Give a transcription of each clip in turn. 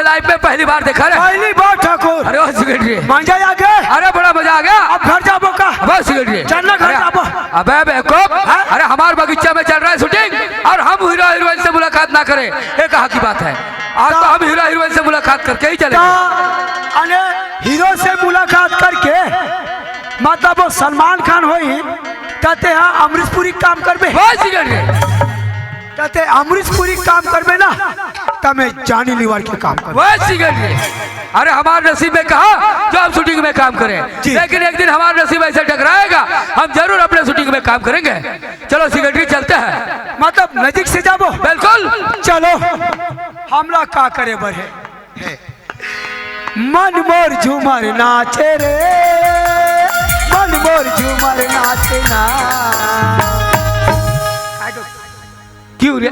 Life में पहली बार देखा रे। पहली बार ठाकुर। अरे सेक्रेटरी मजा आ गया। अरे बड़ा मजा आ गया। अब घर जाबो का? अब सेक्रेटरी चलना घर जाबो। अबे बेवकूफ, अरे हमारे बगीचा में चल रहा है शूटिंग और हम हीरो हीरोइन से मुलाकात ना करें, ये कहाँ की बात है? आज तो हम हीरो हीरोइन से मुलाकात करके ही चलेंगे। अरे हीरो से मुलाकात करके मतलब वो सलमान खान होई कहते हैं अमरीश पुरी काम करबे। कहते अमरीश पुरी काम करबे ना तमे जानी लीवर के काम करबे। अरे हमारे नसीब में कहा जो हम शूटिंग में काम करें, लेकिन एक दिन हमारा नसीब ऐसे टकराएगा हम जरूर अपने शूटिंग में काम करेंगे। चलो सेक्रेटरी चलते हैं। मतलब नजदीक से जाबो? बिल्कुल चलो। हमला का करे बड़े मन मोर झूमर नाचे रे, मन मोर झूमर नाचे ना। क्यों रे?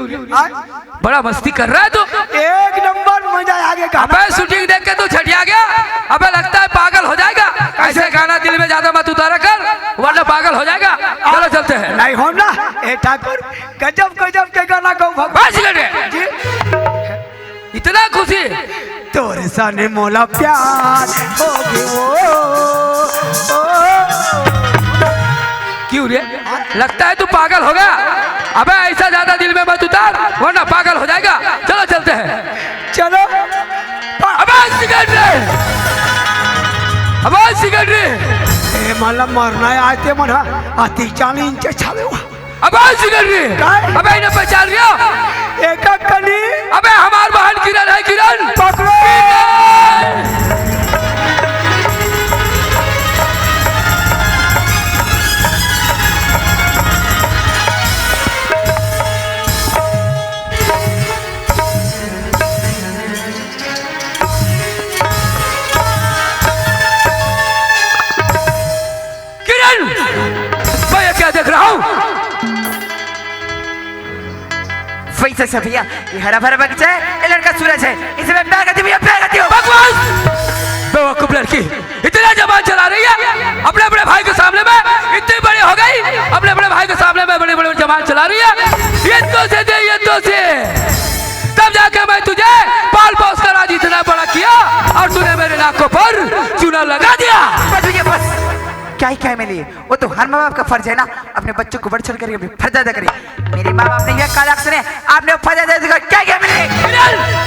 बड़ा मस्ती कर रहा है तू। एक नंबर मजा आ गया। अबे शूटिंग देख के तू छटिया गया। अबे लगता है पागल हो जाएगा। ऐसे गाना दिल में ज्यादा मत उतारा कर वरना पागल हो जाएगा। चलो चलते हैं। नहीं हो ना ए ठाकुर, गजब गजब के गाना गाओ भगवान। इतना खुशी तोरे साने मोला प्यार हो गयो। क्यों रे? लगता है तू पागल हो गया। अबे ऐसा ज्यादा दिल में मत उतार वरना पागल हो जाएगा। चलो चलते हैं। चलो। अबे सेक्रेटरी, अबे सेक्रेटरी, ए मतलब मरना है आते मना आती 40 इंच छावे हुआ। अबे सेक्रेटरी, अबे इन्हें पहचान लिया? एक कली। अबे हमार बहन किरण है। किरण पकड़ो। देख रहा हूँ वैसे से भैया ये हरा भरा बगीचा है, ये लड़का सूरज है, इसे मैं प्यार करती हूँ, प्यार करती हूँ। बकवास बेवकूफ लड़की इतना जबान चला रही है अपने अपने भाई के सामने में। इतनी बड़ी हो गई अपने अपने भाई के सामने में बड़ी बड़ी जबान चला रही है। ये तो से दे, ये तो से तब जाके मैं तुझे पाल पोस कर आज इतना बड़ा किया और तूने मेरे नाकों पर चूना लगा दिया। बस क्या ही क्या मेरे लिए, वो तो हर माँ बाप का फर्ज है ना अपने बच्चों को बढ़ चढ़ कर अपनी फर्ज अदा करे। मेरे माँ बाप ने यह काला सुने आपने फर्ज अदा कर क्या क्या मेरे।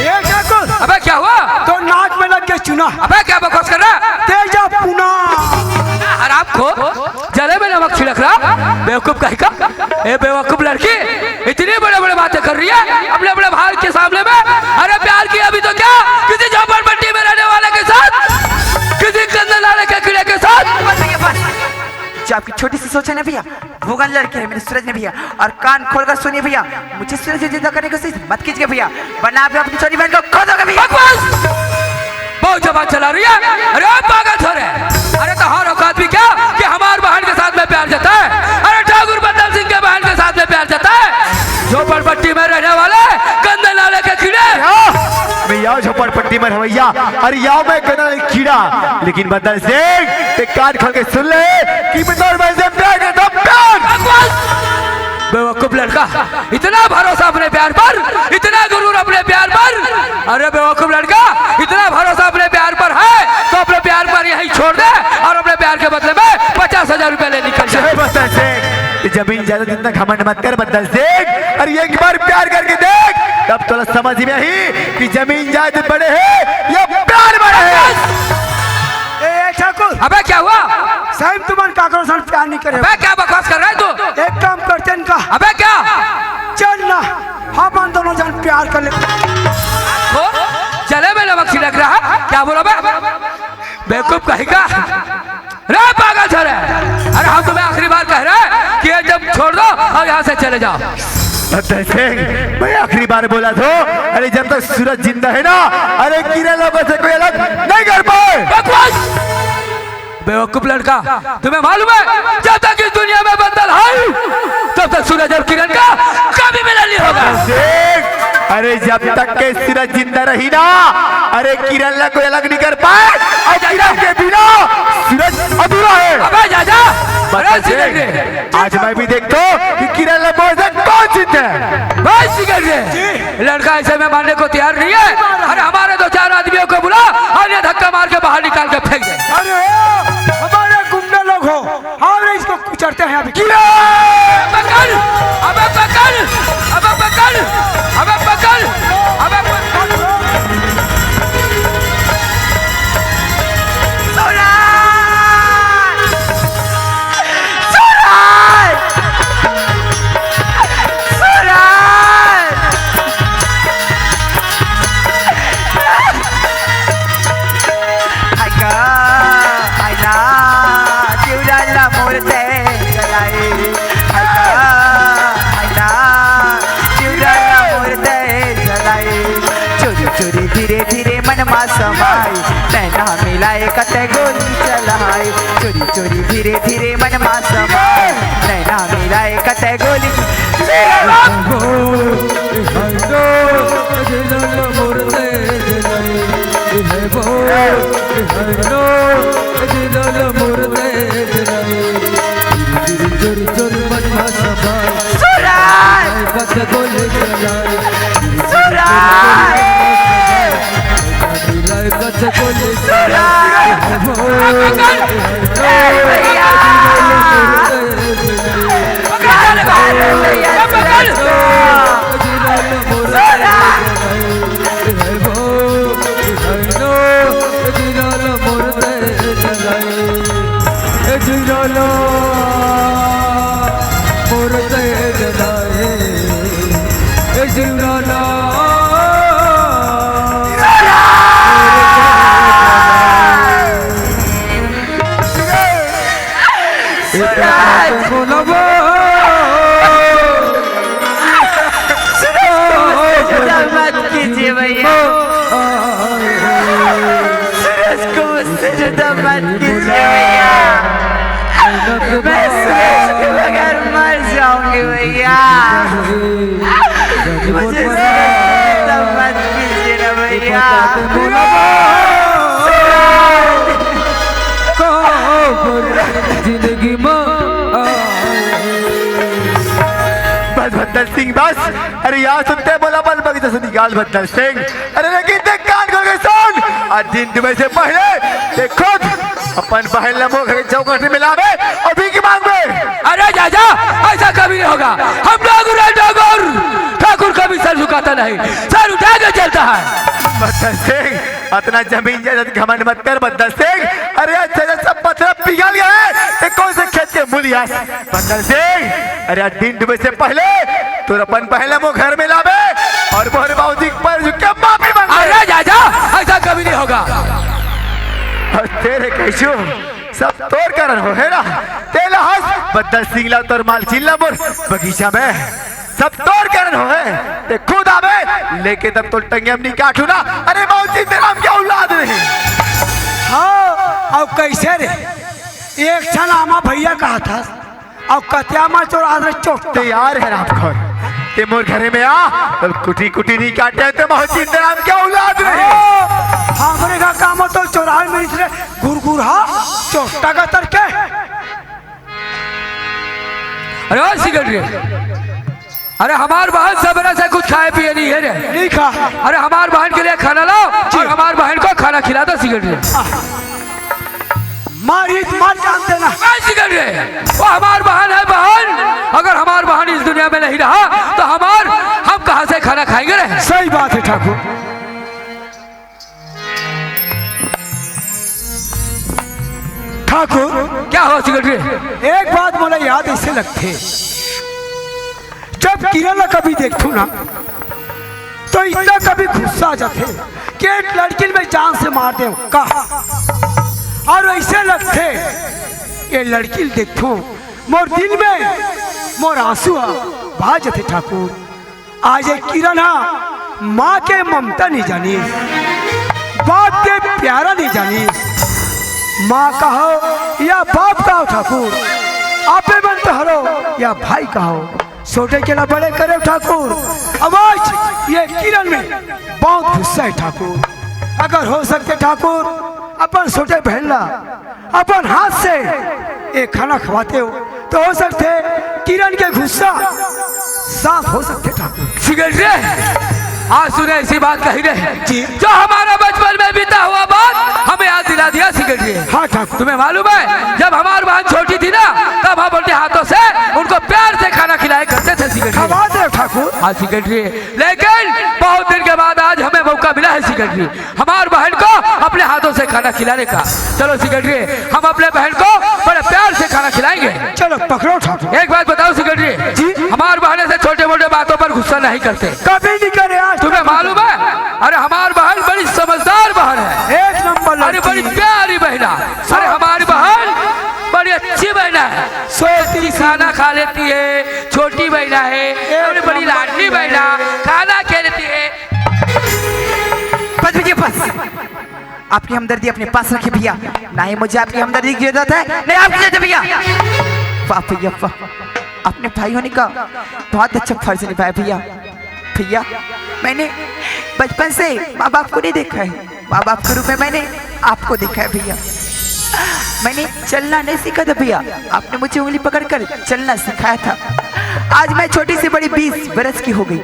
ये क्या कुछ? अबे क्या हुआ? तो नाक में लग के चुना। अबे क्या बकवास कर रहा? तेजा पुना हराम को जले में नमक छिड़क रहा। बेवकूफ कहीं का ए बेवकूफ लड़की इतनी बड़े बड़े बातें कर रही है अपने अपने भाई के सामने में। अरे प्यार की अभी तो क्या किसी झोपड़पट्टी में रहने वाले के साथ, किसी कंदे लाने के कीड़े के साथ। जो आपकी छोटी सी सोच है ना भैया वो गन लड़के है मेरे सूरज ने भैया। और कान खोलकर सुनिए भैया, मुझे सूरज से जिंदा करने की कोशिश मत कीजिए भैया वरना आप अपनी छोटी बहन को खो दोगे भैया। बहुत जबान चला रही है। अरे पागल छोरे, अरे तो हर औकात भी क्या कि हमारे बहन के साथ में प्यार जता है। अरे ठाकुर बंदर सिंह के बहन के साथ में प्यार जता है। झोपड़पट्टी में रहने वाले गंदे नाले के कीड़े। मैं याओ झोपड़पट्टी में भैया, अरे याओ मैं गंदा कीड़ा, लेकिन बंदर सिंह कान खोल के सुन ले कि मैं तो वैसे प्यार करता हूं। बेवकूफ लड़का इतना भरोसा अपने प्यार पर, इतना गुरूर अपने प्यार पर। अरे बेवकूफ लड़का इतना भरोसा अपने प्यार पर है तो अपने प्यार पर यही छोड़ दे और अपने प्यार के बदले में 50,000 रुपए ले निकल जाए। बंदर सिंह जमीन ज्यादा इतना घमंड मत कर बंदर सिंह, अरे एक बार प्यार करके देख तब तो समझ में ही कि जमीन ज्यादा बड़े है या प्यार बड़े है। ठाकुर अबे क्या हुआ? साहब तुम्हारे काकरों से प्यार नहीं करे। अबे क्या बकवास कर रहा है तू? एक काम करते हैं इनका। अबे क्या? चल ना हम दोनों जन प्यार कर ले। चले में नमक छिड़क रहा है क्या बोला बे? बेवकूफ कहीं का रे पागल छोरे। अरे हम तुम्हें आखिरी बार कह रहे हैं कि ये जब छोड़ दो और यहाँ से चले जाओ। मैं आखिरी बार बोला था, अरे जब तक सूरज जिंदा है ना अरे किरण लोगों से कोई अलग नहीं कर पाए। बेवकूफ लड़का तुम्हें मालूम है जब तक इस दुनिया में बंदर है तब तक सूरज और किरण का कभी मिलन नहीं होगा। अरे जब तक के सूरज जिंदा रही ना अरे किरण ला कोई अलग नहीं कर पाए और किरण के बिना सूरज अधूरा है। अबे जा जा। आज मैं भी देखता हूँ कि किरण ला कौन जीते है। लड़का ऐसे में मानने को तैयार नहीं है। अरे हमारे 2-4 निकाल के फेंक दे। अरे हो हमारे गुंडे लोग हो, और इसको कुचलते हैं अभी। पकड़, अबे पकड़, अबे पकड़, अबे पकड़, अबे पकड़। धीरे धीरे मन मा समाई नैना मिलाए कते गोली चलाई, चोरी चोरी धीरे धीरे मन मा समाई नैना मिलाए कते गोली। जिंदगी भद्दल सिंह बस। अरे यार सुनते बोला बल बगीचा से निकाल भद्दल सिंह। अरे लेकिन देख कान खोल के सुन, आज दिन तुम्हें से पहले देख खुद अपन बहन लम्बो घर चौकट में मिलावे और भीख मांगे। अरे जाजा ऐसा कभी नहीं होगा। हम ठाकुर ठाकुर कभी सर झुकाता नहीं, सर उठा के चलता है। भद्दल सिंह अपना जमीन जायदाद घमंड मत कर भद्दल सिंह। अरे अच्छा सब पत्थर पिघल गया है, ते कौन से खेत के मूलियास भद्दल सिंह। अरे दिन डूबे से पहले तो अपन पहले वो घर में लावे और मोहर बाबूजी पर झुक के माफी मांगे। अरे जाजा ऐसा कभी नहीं होगा। और तेरे कैशो सब तोड़ कर हो है ना, तेला हंस भद्दल सिंह ला तोर माल चिल्ला मोर बगीचा में सब तोड़ कर हो है, ते खुद आवे लेके तब तो टंगे अपनी काटू ना। अरे बाबूजी तेरा हम क्या औलाद नहीं। हाँ अब कैसे रे, एक क्षण आमा भैया कहा था और कत्यामा चोर चोट तैयार है रात खोर ते मोर घरे में आ तब कुटी कुटी नहीं काटे ते बाबूजी तेरा हम क्या औलाद नहीं। हमरे का काम तो चौराहे में इसने गुरगुरा चोटा का तरके। अरे और सिगरेट रे, अरे हमार बहन सबरा से कुछ खाए पिए नहीं है रे। नहीं खा। अरे हमार बहन के लिए खाना लाओ और हमार बहन को खाना खिला दो। सिगरेट रे मारी मार जान देना। सिगरेट रे वो हमार बहन है बहन। अगर हमार बहन इस दुनिया में नहीं रहा तो हम कहाँ से खाना खाएंगे रे। सही बात है ठाकुर। ठाकुर क्या हुआ सिगरेट रे? एक बात मुझे याद ऐसे लगते, जब किरण कभी देखू ना तो इतना कभी गुस्सा आ जाते कि एक लड़की में जान से मार दे कहा, और ऐसे लगते ये लड़की देखो मोर दिल में मोर आंसू भा जाते। ठाकुर आज एक किरण माँ के ममता नहीं जानी, बाप के प्यारा नहीं जानी, माँ कहो या बाप कहो ठाकुर, आपे मन तो हरो या भाई कहो, छोटे के ला बड़े करे ठाकुर। आवाज ये किरण में बहुत गुस्सा है ठाकुर। अगर हो सकते ठाकुर अपन छोटे बहन ला अपन हाथ से एक खाना खवाते हो तो हो सकते किरण के गुस्सा साफ हो सकते ठाकुर। सिगरेट रे आज सुने ऐसी बात कही रहे जी। जो हमारा बचपन में बीता हुआ बात हमें याद दिला दिया सेक्रेटरी। हाँ ठाकुर। तुम्हें मालूम है जब हमारी बहन छोटी थी ना तब हम उनके हाथों से उनको प्यार से खाना खिलाया करते थे सेक्रेटरी। खबा दे ठाकुर। हाँ सेक्रेटरी, लेकिन बहुत दिन के बाद आज हमें मौका मिला है सेक्रेटरी हमारी बहन को अपने हाथों से खाना खिलाने का। चलो सेक्रेटरी, हम अपने बहन को बड़े प्यार से खाना खिलाएंगे। चलो पकड़ो ठाकुर। एक बात बताओ सेक्रेटरी जी। हमारे बहन से छोटे मोटे बातों पर गुस्सा नहीं करते, कभी नहीं करे आज। तुम्हें मालूम है? अरे हमारी बहन बड़ी समझदार बहन है, एक नंबर अरे बड़ी लड़की। प्यारी बहना। अरे हमारी बहन बड़ी अच्छी बहना है, सोती खाना खा लेती है, छोटी बहना है, अरे बड़ी लाडली बहना, खाना खा लेती है। बस भैया बस, आपकी हमदर्दी अपने पास रखिए भैया। ना ही मुझे आपकी हमदर्दी की जरूरत है, नहीं आपकी जरूरत है भैया। वाह भैया वाह, अपने भाई होने का बहुत अच्छा फर्ज निभाया भैया। भैया मैंने बचपन से माँ बाप को नहीं देखा है, माँ बाप के रूप में मैंने आपको देखा है भैया। मैंने चलना नहीं सीखा था भैया, आपने मुझे उंगली पकड़कर चलना सिखाया था। आज मैं छोटी से बड़ी 20 बरस की हो गई,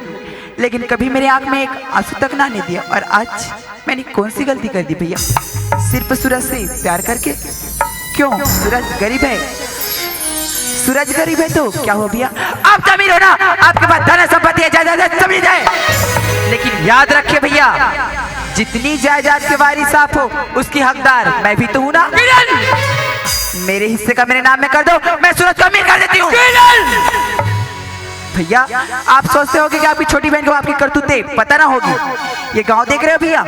लेकिन कभी मेरे आंख में एक आंसू तक ना नहीं दिया। और आज मैंने कौन सी गलती कर दी भैया? सिर्फ सूरज से प्यार करके? क्यों, सूरज गरीब है? सूरज गरीब है तो क्या हो भैया? आप तो अमीर हो ना, आपके पास धन संपत्ति है, जायदाद सब मिल जाए, लेकिन याद रखिए भैया जितनी जायदाद के वारिस आप हो उसकी हकदार मैं भी तो हूं ना। मेरे हिस्से का मेरे नाम में कर दो, मैं सूरज को अमीर कर देती हूँ। भैया आप सोचते होगे कि आपकी छोटी बहन को आपकी करतूतें पता ना होगी। ये गांव देख रहे हो भैया,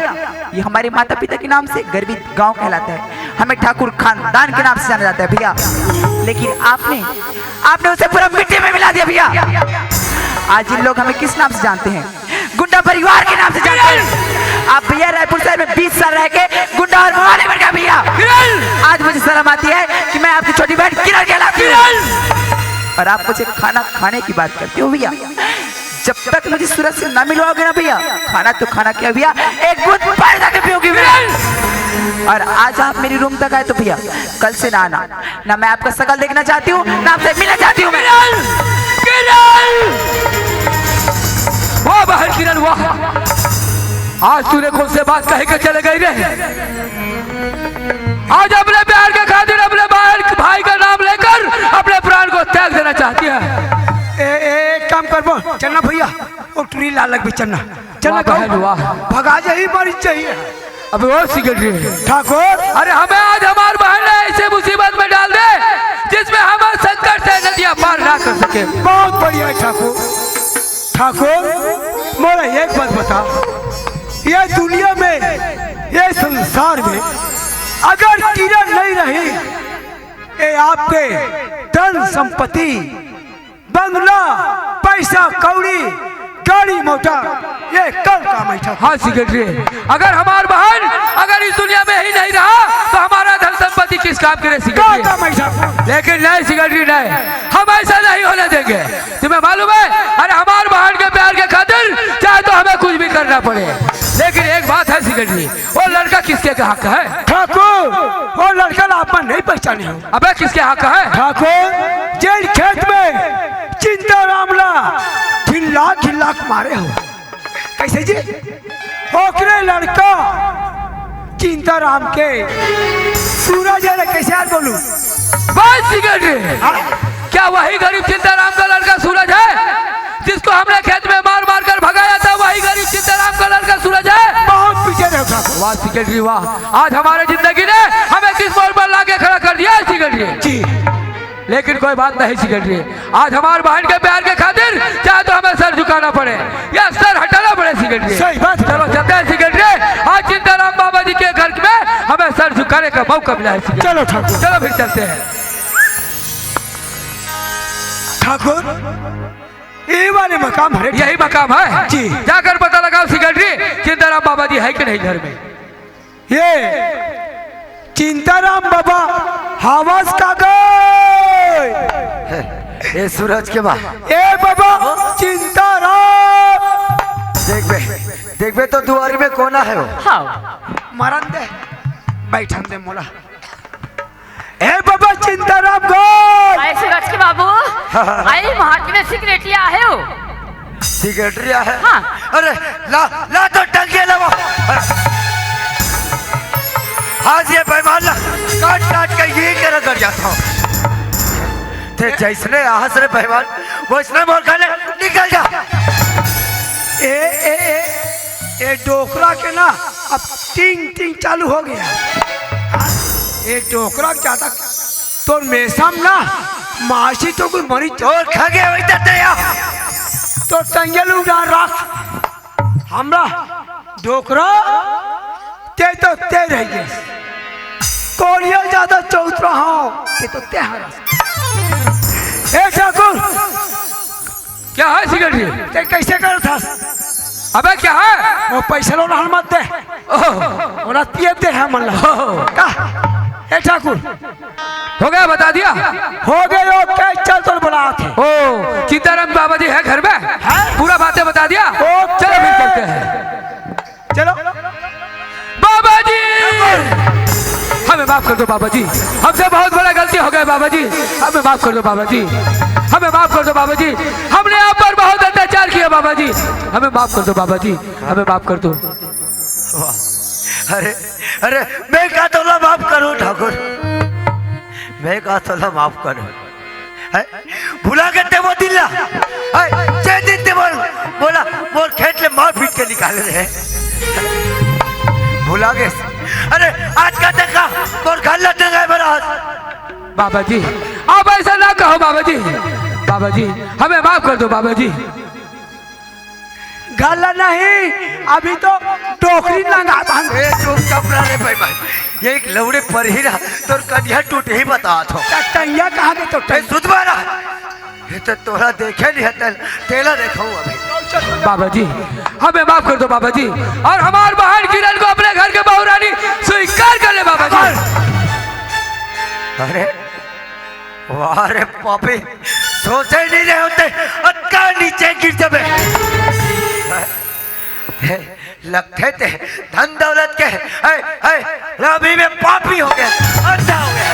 ये हमारे माता पिता के नाम से गरीबी गांव कहलाता है, हमें ठाकुर खानदान के नाम से जाना जाता है भैया। लेकिन आपने उसे पूरा मिट्टी में मिला दिया भैया। आज इन लोग हमें किस नाम से जानते हैं? गुंडा परिवार के नाम से जानते हैं। आप भैया रायपुर शहर में 20 साल रह के गुंडा और मवाली बन गया भैया। आज मुझे शर्म आती है कि मैं आपकी छोटी बहन किरण कहलाती हूं, और आप मुझे खाना खाने की बात करते हो भैया। जब तक मुझे सूरज से ना मिलवाओगे ना भैया, खाना तो खाना क्या भैया, एक बूंद पानी तक पियोगी भैया। और आज आप मेरी रूम तक आए तो भैया कल से ना आना, ना मैं आपका शकल देखना चाहती हूँ, ना आपसे मिलना चाहती हूँ मैं। वाह बहन किरण वाह, आज तूने कौन से बात कह के चले गई रे? आज अपने प्यार के खातिर अपने भाई का नाम लेकर अपने प्राण को त्याग देना चाहती है। एक काम कर बो, चलना भैया, वो ट्री लालक भी चलना। चलना बहन वाह, भगा जाही मरी चाहिए। अब वो सेक्रेटरी ठाकुर, अरे हमें आज हमारी बहन ने ऐसे मुसीबत में डाल दे जिसमें हम संकट से नदियां पार ना कर सके। बहुत बढ़िया ठाकुर। ठाकुर मोरा एक बात बता, ये दुनिया में, ये संसार में अगर किरण नहीं रही, ये आपके धन संपत्ति, बंगला, पैसा कौड़ी, गाड़ी मोटर, ये कल का बैठा। हाँ सेक्रेटरी, अगर हमारी बहन अगर इस दुनिया में ही नहीं रहा तो हमारा धन संपत्ति किस काम के लिए सेक्रेटरी? लेकिन नहीं सेक्रेटरी नहीं, हम ऐसा नहीं होने देंगे। तुम्हें मालूम है, अरे हमारी बहन के प्यार के खातिर चाहे तो हमें कुछ भी करना पड़े, लेकिन एक बात है सेक्रेटरी, वो लड़का किसके हक है? ठाकुर, वो लड़का आप नहीं पहचाने हो। अबे किसके हक है? ठाकुर, जेल खेत में चिंता रामला खिल्ला मारे हो। कैसे जी? ओकरे लड़का चिंता राम के सूरज है, कैसे यार बोलूं? बस सेक्रेटरी, क्या वही गरीब चिंताराम का लड़का सूरज है जिसको हमने खेत में मार मार कर भगाया था? वही गरीब चिंताराम का लड़का सूरज है? बहुत पीछे रहो। वाह सेक्रेटरी वाह, आज हमारे जिंदगी ने हमें किस मोड़ पर लाके खड़ा कर दिया सेक्रेटरी जी। लेकिन कोई बात नहीं सेक्रेटरी, आज हमारे बहन के प्यार के खातिर चाहे तो हमें सर झुकाना पड़े या सर हटाना पड़े सेक्रेटरी। सही बात। चलो चलते हैं सेक्रेटरी, आज चिंताराम बाबा जी के घर में हमें सर झुकाने का मौका मिला है सेक्रेटरी। चलो ठाकुर, चलो फिर चलते हैं। ठाकुर ये वाले मकाम है। यही मकाम है जी। जाकर पता लगाओ सेक्रेटरी चिंताराम बाबा जी है कि नहीं घर में। ये चिंताराम बाबा हवस का गए। ए सूरज के बा ए बाबा चिंताराम, देख बे तो दुआरी में कोना है वो। मरन दे, बैठन दे मोला। ए बाबा चिंताराम गए। आए सूरज के बाबू, आई महात्मा सेक्रेटरी आए हो। सेक्रेटरी है? हाँ। अरे ला ला तो टंगे लगा आज ये बेईमान ला काट काट के ये कर कर जाता हूँ ते जैसने आहस रे बेईमान वैसने मोर खाने निकल जा ए ए ए ए डोकरा के ना अब टिंग टिंग चालू हो गया। ए डोकरा ज्यादा तो मेसम ना मासी तो कोई मरी और खा गया वही तते या तो टंगेल उड़ा रख हमरा डोकरा ते तो ते रह गए कोरिया ज्यादा चौथ रहा ते तो ते हरा। ए ठाकुर क्या है सिगरेट ये? ते कैसे कर था? अबे क्या है? वो पैसा लो ना मत दे ओह, और पिए दे है मन ला का। ए ठाकुर हो गया बता दिया? हो गए हो क्या चल तो बुला थे। ओ सीताराम बाबा जी है घर में? है? पूरा बातें बता दिया? ओके। चलो फिर चलते हैं। चलो बाबा जी हमें माफ कर दो बाबा जी, हमसे बहुत बड़ा गलती हो गया बाबा जी, हमें माफ कर दो बाबा जी, हमें माफ कर दो बाबा जी, हमने आप पर बहुत अत्याचार किया बाबा जी, हमें माफ कर दो बाबा जी, हमें माफ कर दो। अरे अरे मैं का तोला माफ करूं ठाकुर, मैं का तोला माफ करूं भुला के ते वो दिला जे दिन ते बोला मोर खेत ले मार पीट के निकाले रहे भुला गए। अरे आज का देखा मोर घर लटक गए बड़ा बाबा जी आप ऐसा ना कहो बाबा जी, बाबा जी हमें माफ कर दो बाबा जी। गाला नहीं अभी तो टोकरी लगा था। ए चुप कपड़ा रे बेईमान, ये एक लौड़े पर ही रहा तोर कन्या टूट ही बता थो टंगिया कहाँ गए तो ए सुधवारा ये तो तोरा देखे नहीं हतल तेला देखूं अभी। बाबा जी हमें माफ कर दो बाबा जी, और हमारे बहन किरण को अपने घर के बहू रानी स्वीकार कर ले बाबा जी। अरे वाह रे पापी सोचे नहीं रहे होते अक्का नीचे गिर जाबे लगते थे धन दौलत के रवि में पापी हो गए अच्छा हो गया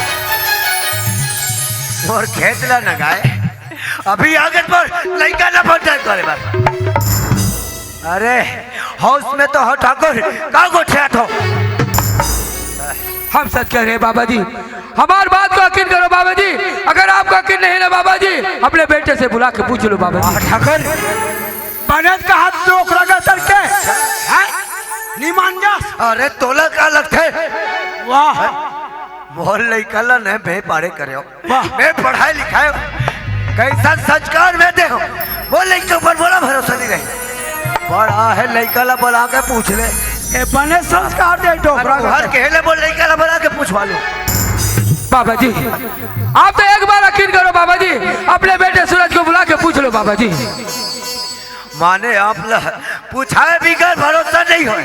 और खेतला न गाए अभी आगे पर लड़का न पड़ जाए करे बार। अरे हाउस में तो हो ठाकुर का गोठिया थो हम सच कह रहे हैं बाबा जी, हमारी बात को यकीन करो बाबा जी, अगर आपको यकीन नहीं ना बाबा जी अपने बेटे से बुला के पूछ लो बाबा जी। ठाकुर बनत का हाथ टोक लगा करके हैं निमान जा। अरे तोला का लगते वाह मोहल लड़का ने बे पारे करे वाह। मैं पढ़ाई लिखाए कैसा संस्कार में देखो वो लड़के ऊपर बोला भरोसा नहीं रही बड़ा है लड़का ला बोला के पूछ ले ए बने संस्कार दे डोकरा हर कहले बोल लड़का ला बोला के पूछवा लो। बाबा जी आप तो एक बार यकीन करो बाबा जी, अपने बेटे सूरज को बुला के पूछ लो बाबा जी। माने आप पूछाए बिगर भरोसा नहीं हो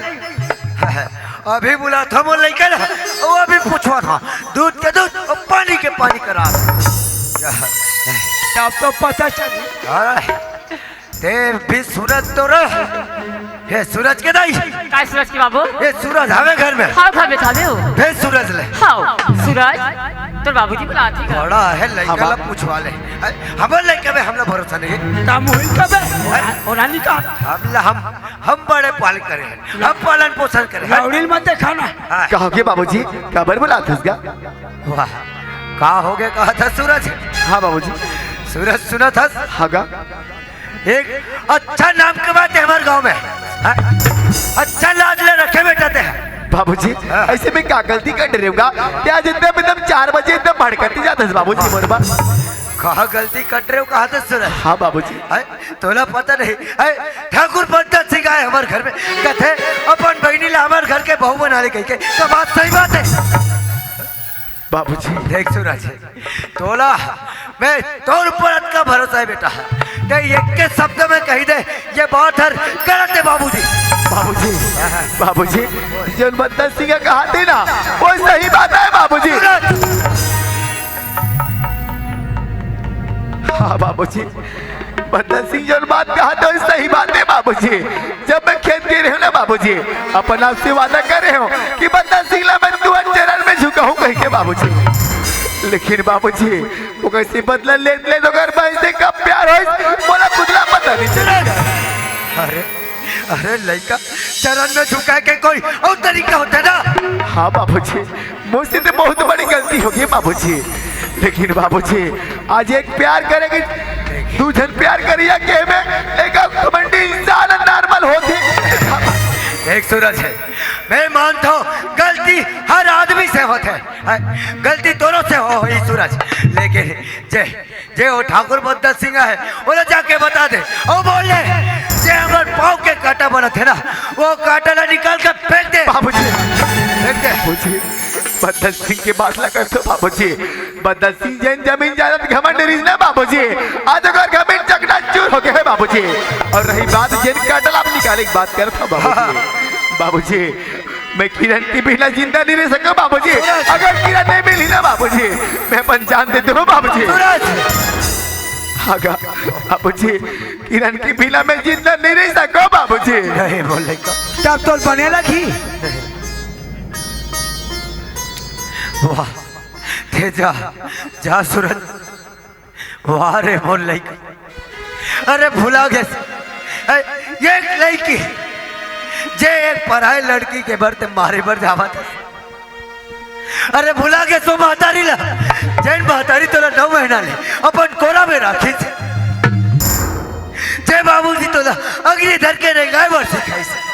अभी बुला था वो लड़का ना वो अभी पूछवा था दूध के दूध और पानी के पानी करा तब तो पता चल ते भी सूरज तो रह हे सूरज के दाई काय सूरज की बाबू ये सूरज हमें घर में हाँ घर में थाले हो हे सूरज ले हाँ सूरज तो बाबूजी बुलाती है बड़ा है लड़का ला पूछवा ले हमारे लड़के में हमला भरोसा नहीं है तामुल कबे और रानी का हम बड़े पालन करे हैं हम पालन पोषण करे हैं लौड़ील मत खाना कहो के बाबूजी खबर बुला था उसका। वाह का हो गया कहा था सूरज हाँ बाबूजी सूरज सुना था हागा एक अच्छा नाम के बात है हमारे गांव में हाँ? अच्छा लाज ले रखे बेटा थे बाबूजी ऐसे में क्या गलती कर रहे होगा क्या जितने एकदम 4 बजे एकदम भड़कती जाता है बाबूजी मोरबा कहा गलती कर रहे हो कहा था सूरज हाँ बाबूजी तोला पता नहीं ठाकुर पंडित सिंह आए हमारे घर में कहते अपन बहनी ला हमारे घर के बहू बना ले कही के तो बात सही बात है बाबूजी देख सूरज तोला मैं तोर पर का भरोसा है बेटा ते एक के शब्द में कही दे ये बात हर गलत है बाबूजी बाबूजी बाबूजी जो बंदर सिंह कहा थे ना वो सही बात है बाबूजी। हाँ बाबूजी बंदर सिंह जो बात कहा था वो सही बात है बाबूजी। जब मैं खेत गए रहे ना बाबूजी अपन आपसे वादा कर रहे हो कि बंदर सिंह ला मैं तुअर चरण में झुका हूँ कहीं के बाबूजी, लेकिन बाबूजी वो कैसे बदला ले तो घर भैंस से कब प्यार हो बोला कुदला पता नहीं चला। अरे अरे लड़का चरण में झुका के कोई और तरीका होता ना। हाँ बाबूजी, मुझसे तो बहुत बड़ी गलती होगी बाबूजी, लेकिन बाबूजी आज एक प्यार करेगी दूसरे प्यार करिए के में एक कमंडी इंसान नॉर्मल होती। एक सूरज है, मैं मानता हूँ गलती हर आदमी से होते है, गलती दोनों से हो ही सूरज, लेकिन जे जे वो ठाकुर बद्दा सिंह है वो जाके बता दे और बोल ले जे हमारे पाँव के कांटा बना थे ना वो कांटा ना निकाल कर फेंक दे। बाबूजी फेंक दे। बाबूजी बद्दा सिंह की बात ना कर तो बाबूजी, बद्दा सिंह जैन जमीन जायदाद घमंड रिज ना बाबूजी, आज अगर घमंड चकना चूर हो गए है बाबूजी। और रही बात जैन काटल आप निकाले की बात कर था बाबूजी, बाबूजी मैं किरण की बिना जिंदा नहीं रह सका बाबूजी, अगर किरण नहीं मिली ना बाबूजी मैं अपन जान दे दूँ बाबूजी। आगा बाबूजी किरण की बिना मैं जिंदा नहीं रह सका बाबूजी। नहीं बोले तब तो बने लगी। वाह तेजा जा सूरज, वाह रे बोल लड़की, अरे भुला गए ये लड़की जे एक पढ़ाई लड़की के बरते मारे बर जावा था। अरे भुला के सो महतारी ला जैन महतारी तोला 9 महीना ले अपन कोरा में राखी थी, जय बाबूजी तोला अगली धर के नहीं गाय बर सिखाई से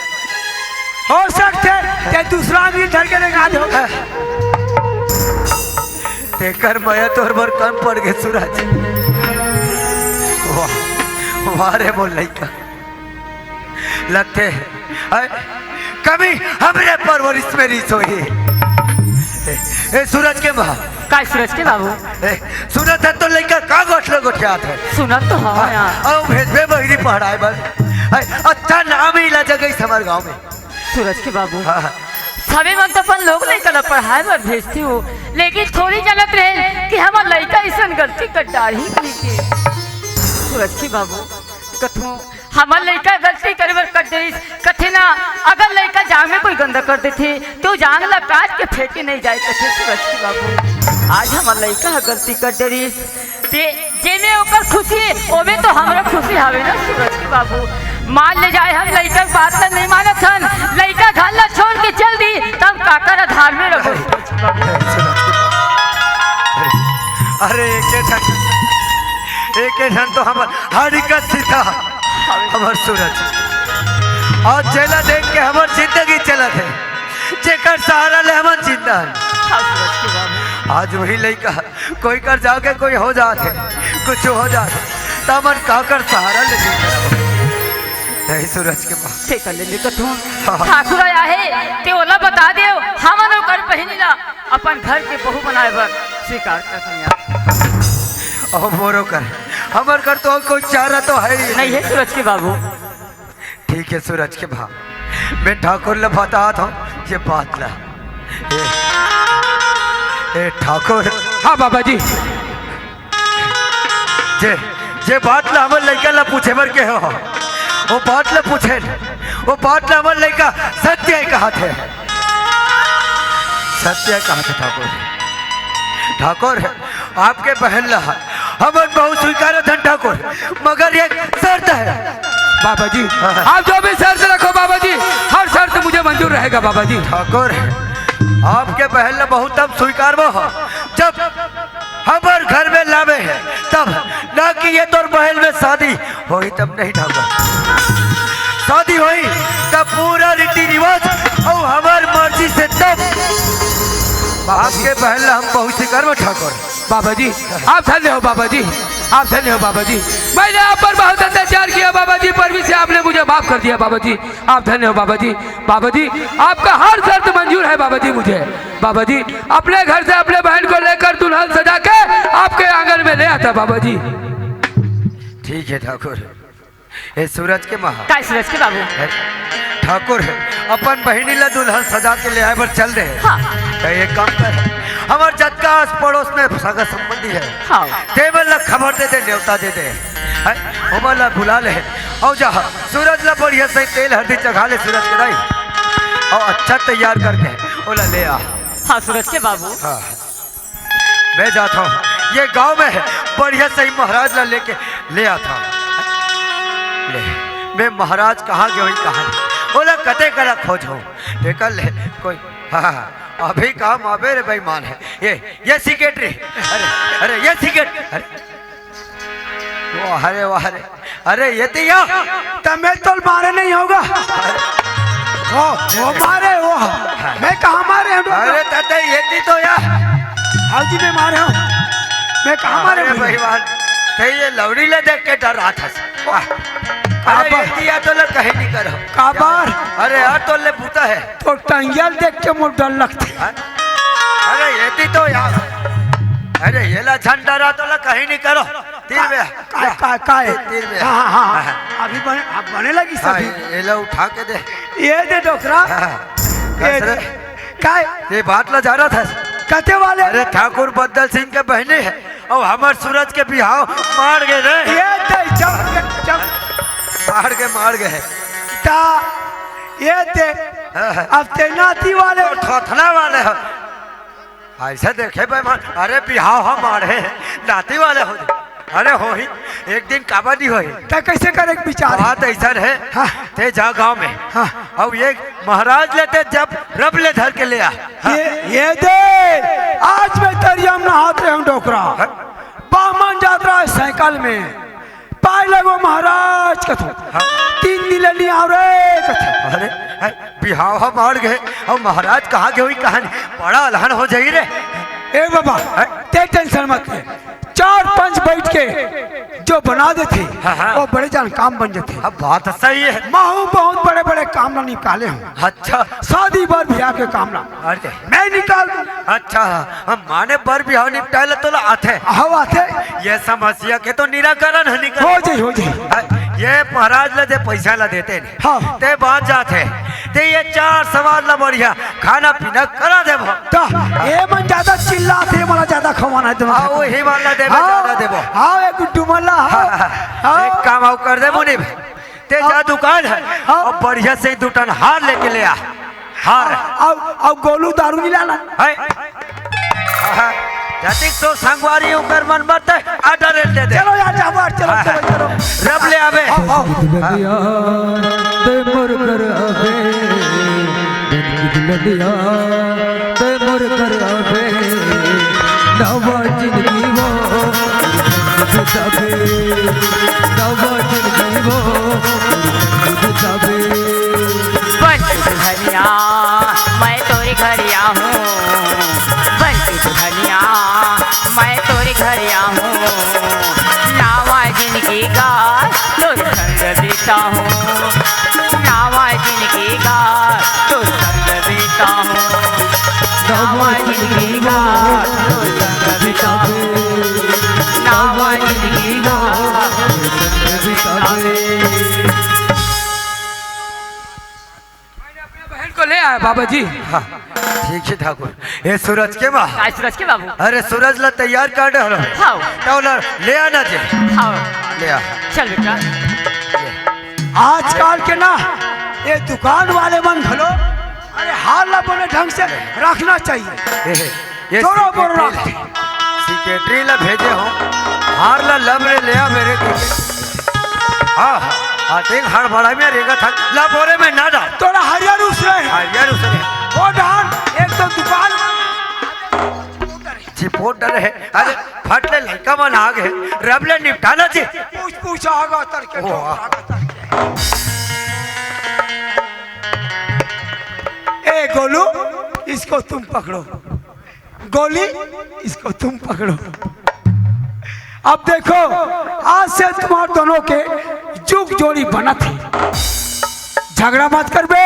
हो सकते ते दूसरा आदमी धर के लगा दो। तेकर मया तोर बर कम पड़ गए सूरज। वाह वाह रे बोल लड़का, लगते है कभी हमरे परवरिश में रीस हुई। ए सूरज के माँ काय सूरज के बाबू सुनत है तो लड़का का गोठले गोठियात है सुना तो हाँ यार। और भेजबे बहिरी पढ़ाई बस अच्छा नाम ही ला जगह हमारे गांव में। सूरज के बाबू हाँ सभी मन तो अपन लोग नहीं कर पढ़ाई पर भेजती हूँ, लेकिन थोड़ी जनत रहे कि हमार लड़का ऐसा गलती कर डाली के। सूरज के बाबू कथू हमार लड़का गलती करे बर कर दे कथे ना, अगर लड़का जांग में कोई गंदा कर देते तो जांग ला काट के फेंके नहीं जाए कथे। सूरज के बाबू आज हमार लड़का गलती कर दे रही ते जेमे ओकर खुशी ओमे तो हमरा खुशी हवे ना। सूरज के बाबू मान ले जाए हम लड़का बात ला नहीं मानत हन, लड़का घर ला छोड़ के चल दी तब काकर आधार में रहो। अरे एक तो हमार हरकत सीधा हमार सूरज और चला देख के हमार जिंदगी चलत है, जेकर सहारा ले हमार जिंदा है। आज वही लड़का कोई कर जाके कोई हो जाते कुछ हो जाते तो हमार काकर सहारा ले नहीं सूरज के पास ठीक है ले कथू ठाकुर आया है ते ओला बता दे हमन ओकर पहिनीला अपन घर के बहू बनाए बर स्वीकार कर। और मोरो कर हमार कर तो कोई चारा तो है ही नहीं है सूरज के बाबू। ठीक है सूरज के भाव मैं ठाकुर ले बता था ये बात ला। ए ठाकुर हाँ बाबा जी, जे बात ला हमर लड़का ला पूछे बर के हो वो बात ला पूछे वो बात ला हमर लड़का सत्य है कहा थे, सत्य कहा थे ठाकुर। ठाकुर आपके बहन ला हमर बहुत स्वीकार धन ठाकुर, मगर एक शर्त है। बाबा जी आप जो भी शर्त रखो बाबा जी, हर शर्त मुझे मंजूर रहेगा बाबा जी। ठाकुर आपके बहन ला बहुत तब स्वीकार वो हो जब हमार घर में लावे है तब, ना कि ये तोर बहन में शादी होई तब नहीं ठाकुर। शादी हुई तब पूरा रीति रिवाज और हमार मर्जी से तब आपके बहन ला हम बहुत स्वीकार वो ठाकुर। बाबा जी आप धन्य हो बाबा जी, आप धन्य हो बाबा जी, मैंने आप पर बहुत अत्याचार किया बाबा जी, पर भी से आपने मुझे माफ कर दिया बाबा जी, आप धन्य हो बाबा जी। बाबा जी आपका हर शर्त मंजूर है बाबा जी मुझे। बाबा जी अपने घर से अपने बहन को लेकर दुल्हन सजा के आपके आंगन में ले आता बाबा जी। ठीक है ठाकुर। ए सूरज के महा काय सूरज के बाबू ठाकुर अपन बहनी ला दुल्हन सजा के ले आए पर चल रहे। हाँ तो ये काम कर हमार जत्का आस पड़ोस में सगा संबंधी है, हाँ टेबल ला खबर दे दे न्योता दे दे उमर ला बुला ले और जा सूरज ला बढ़िया से तेल हल्दी चढ़ा ले सूरज के दाई और अच्छा तैयार करके ओला ले आ। हाँ सूरज के बाबू हाँ मैं जाता हूँ ये गांव में है बढ़िया से महाराज ला लेके ले आता हूँ। ले मैं महाराज कहाँ गए हुई कहाँ नहीं। बोला कते कला खोजो देखा ले कोई। हाँ अभी काम अबे रे बेईमान है ये सिगरेटरी। अरे अरे ये सिगरेट अरे वाह रे अरे ये तिया तमें तो मारे नहीं होगा। वो मारे वो मैं कहाँ मारे हूँ? अरे तते ये ती तो यार हाँ जी मैं मारे हूँ। मैं कहाँ मारे हूँ? बेईमान थे ये लवड़ी ले देख के डर रहा था। अरे ये तिया तो ले कहीं नहीं करो काबार। अरे यार तो ले बूता है तो टंगियल देख के मुझे डर लगता है। अरे ये ती तो यार अरे ये ला झंडा रहा तो ला कहीं नहीं करो तीर में काय तीर में। हाँ अभी बने लगी सभी। ये ला उठा के दे ये दे डोकरा काय ये बात ला जा रहा था कते वाले। अरे ठाकुर बद्दल सिंह के बहने है और हमार सूरज के बिहाव मार गए रे। ये दे जब मार गए ता ये दे अब तैनाती वाले थोथना वाले हो ऐसे देखे बेईमान। अरे बिहाव हमारे नाती वाले हो अरे हो ही एक दिन काबाडी हो ता कैसे करे विचार बात ऐसा है। हाँ। ते जा गांव में हाँ। अब ये महाराज लेते जब रब ले धर के ले आ। हाँ। ये दे आज मैं तरियम नहात रहे हूँ डोकरा बामन यात्रा है साइकिल में पाए लगो महाराज कथो। हाँ। 3 दिन ले लिया रे कथो। अरे बिहाव मार गए और महाराज कहाँ गए हुई कहानी बड़ा अलहन हो जाई रे। ए बाबा ते टेंशन मत ले 4-5 बैठ के जो बना देते हाँ। वो बड़े जान काम बन जाते। अब बात सही है। माहू बहुत बड़े बड़े काम ना निकाले हूँ। अच्छा शादी बार ब्याह के काम ना अरे मैं निकाल दूं। अच्छा हम माने बर बिहाव निपटाए तो आते हवा आते ये समस्या के तो निराकरण है निकल हो जाए ये महाराज ला दे पैसा ला देते नहीं। हाँ। ते बात जाते ते ये 4 सवाल ला बढ़िया खाना पीना करा दे तो ये मन ज्यादा चिल्लाते मला ज्यादा खवाना है तुम्हारा। हाँ वही वाला देबो ज्यादा देबो। हाँ एक गुड्डू मल्ला एक काम आओ कर दे मुनि ते जा दुकान है और बढ़िया से 2 टन हार लेके ले आ। हार अब गोलू दारू मिलाना है जातिक तो संगवारी कर मन मत आर्डर दे दे। चलो यार जाओ चलो रब ले आवे ते मोर कर आवे लडिया ते मोर कर आवे नवा जिंदगी वो तबे नवा जिंदगी वो तबे बंटी दुल्हनिया मैं तोरे घर हूँ बंटी दुल्हनिया मैं तोरे घर हूँ नावा जिंदगी का तो संग बीता हूँ नावा जिंदगी का तो संग बीता हूँ नावा जिंदगी का तो संग बीता हूँ नावा जिंदगी का तो संग बीता हूँ। बहन को ले आया बाबा जी। हाँ ठीक है ठाकुर ये सूरज के माँ काय सूरज के बाबू अरे सूरज ला तैयार कर दे हाँ ले आना जे हाँ ले आ चल बेटा आजकल के ना ये दुकान वाले मन भलो अरे हाल ना बने ढंग से रखना चाहिए। ये जोरो बोरो रख सेक्रेटरी ला भेजे हो हार ला लमरे ले आ मेरे को। हाँ हाँ देख हड़ बड़ा में रेगा था ला बोरे में ना डाल तोरा हरियर उस रहे यार उसने वो डाल एक तो दुकान चिपोट डर है। अरे फट ले लड़का मन आ गए रब ले निपटाना जी पूछ आगा तर के ए गोलू इसको तुम पकड़ो गोली इसको तुम पकड़ो। अब देखो आज से तुम्हारे दोनों के जुग जोड़ी बना थी झगड़ा मत कर बे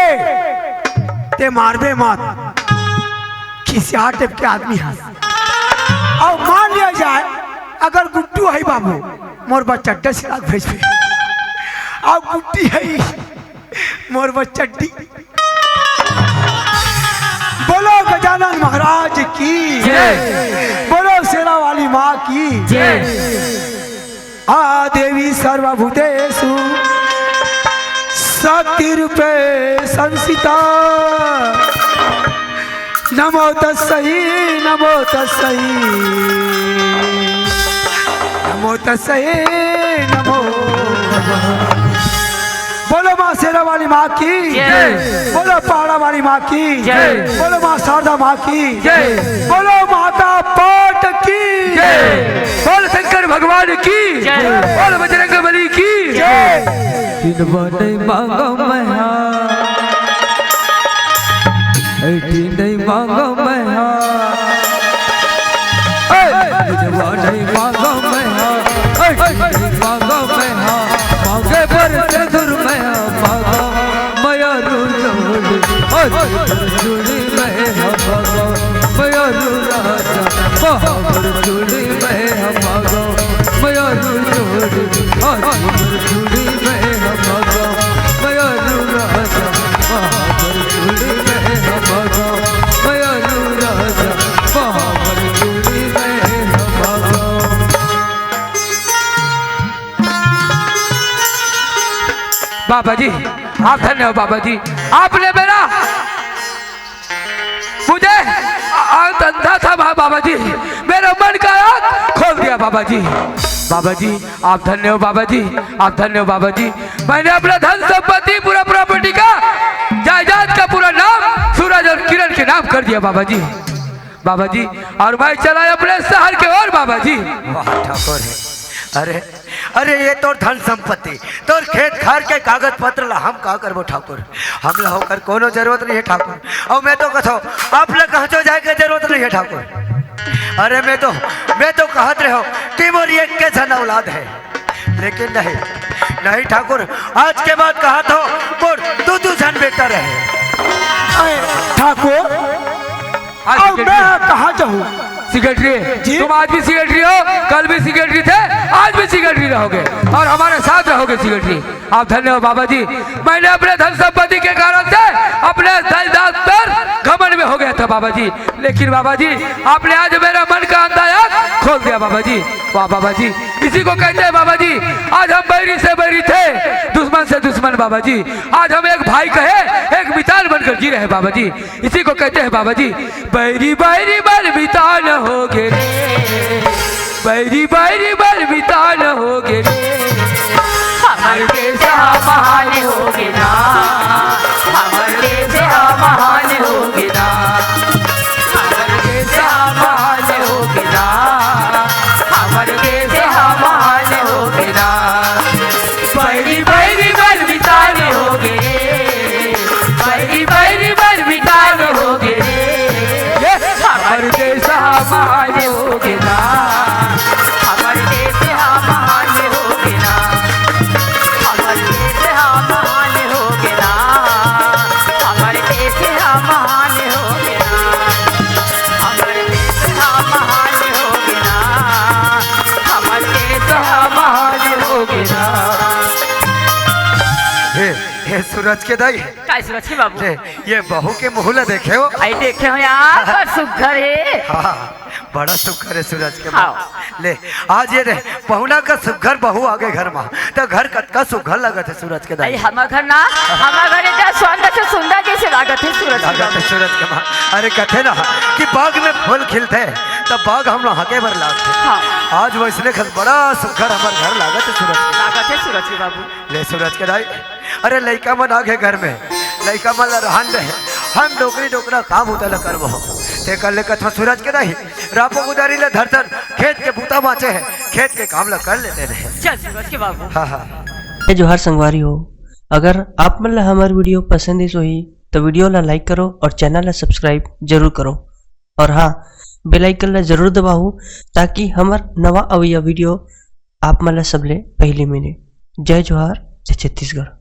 ते मारबे मत खिसिया टेप के आदमी हंस और मान लिया जाए अगर गुड्डू है बाबू मोर बच्चा डसरा भेज और गुड्डी है मोर बच्चा डी। बोलो गजानन महाराज की बोलो शेरा वाली माँ की आ देवी सर्वभूतेषु शक्ति रूपे संसिता नमो तस्सै नमो तस्सै नमो तस्सै नमो बोलो माँ शेरा वाली माँ की जय। बोलो पहाड़ा वाली माँ की जय। बोलो माँ शारदा माँ की जय। बोलो माता पाट की जय। बोल शंकर भगवान की जय। बोल बजरंग बली की जय। तीन बाटे मांगो मैया ऐठी नहीं मांगो मैया नहीं मांगो मैया ऐठी नहीं मांगो मैया मांगे पर सिंदूर मैया मांगो मैया रू जुड़ी मैया मांगो मैया रू राजा महावर जुड़ी मैया मांगो मैया रू जुड़ी मैया मांगो मैया रू राजा महावर जुड़ी मैया मांगो मैया रू राजा महावर जुड़ी मैया मांगो। बाबा जी आप धन्य हो बाबा जी, आपने मेरा मुझे अंधा था बाबा जी, मेरा मन का आँख खोल दिया बाबा जी। बाबा जी आप धन्य हो बाबा जी, आप धन्य हो बाबा जी। मैंने अपना धन संपत्ति पूरा प्रॉपर्टी का जायदाद का पूरा नाम सूरज और किरण के नाम कर दिया बाबा जी। बाबा जी और मैं चला अपने शहर के ओर बाबा जी। वाह ठाकुर है। अरे अरे ये तो धन संपत्ति तो खेत खार के कागज पत्र ला हम का करबो ठाकुर, हम ला होकर कोनो जरूरत नहीं है ठाकुर। और मैं तो कहो आप लोग कहाँ तो जाए के जरूरत नहीं है ठाकुर। अरे मैं तो कहत रहो कि मोर एक के जन औलाद है, लेकिन नहीं नहीं ठाकुर, आज के बाद कहा तो मोर दो जन बेटा रहे। ठाकुर अब मैं कहाँ जाऊँ? सेक्रेटरी तुम आज भी सेक्रेटरी हो, कल भी सेक्रेटरी थे, आज भी सेक्रेटरी रहोगे और हमारे साथ रहोगे सेक्रेटरी। आप धन्य हो बाबा जी। मैंने अपने धन संपत्ति के कारण से अपने जायदाद पर घमंड में हो गया था बाबा जी, लेकिन बाबा जी आपने आज मेरा मन का अंदाजा खोल दिया बाबा जी। वाह बाबा जी, इसी को कहते हैं बाबा जी आज हम बैरी से बैरी थे, दुश्मन से दुश्मन बाबा जी, आज हम एक भाई कहे एक मिसाल बनकर जी रहे बाबा जी। इसी को कहते हैं बाबा जी बैरी बैरी बल मितान हो गे रे, बैरी बैरी बल मितान हो गे रे, हमर देश महान होगे ना, हमर देश महान होगे ना, हमर देश महान होगे ना, हमर देश महान होगे ना, बैरी बैरी बल मितान होगे, बैरी बैरी बल मितान होगे रे, हमर देश महान होगे ना, हमर देश महान होगे ना, हमर देश महान होगे ना, हमर देश महान होगे ना, हमर देश महान होगे ना, हमर देश महान होगे ना। हे सूरज के दाई, काय सुरक्षी बाबू ले, ये बहू के मुहला देखे हो? आई देखे हो यार पर सुघर है। हाँ बड़ा सुघर है सूरज के हाँ। बहू। ले आज ये रे पहुना का सुघर बहू आगे घर में तो घर कतका सुघर लगत है सूरज के दाई। आई हमार घर ना, हमार घर इतना सुंदर से सुंदर जैसे लागत है सूरज की लागत है बाबू। सूरज के माँ। अरे कहते ना कि बाग में फूल खिलते तब बाग हम लोग हके भर लागते। हाँ आज वो इसने खल बड़ा सुघर हमारे घर लागत है सूरज के। लागत है सूरज की बाबू। ले सूरज के दाई, अरे लड़का मन आगे घर में लड़का मन रहन रहे, हम नौकरी डोकरा काम होता ल करबो ते कर ले कथा सूरज के दाई रापो गुदारी ले धरतन खेत के बूता बाँचे है, खेत के काम ला कर लेते रहे। चल सूरज के बाबू। हाँ हाँ ये जोहार संगवारी हो, अगर आप मन ला हमार वीडियो पसंद है सोही तो वीडियो ला लाइक करो और चैनल ला सब्सक्राइब जरूर करो और हाँ बेल आइकन ला जरूर दबाओ ताकि हमार नवा अवैया वीडियो आप मन ला सबले पहले मिले। जय जोहार, जय छत्तीसगढ़।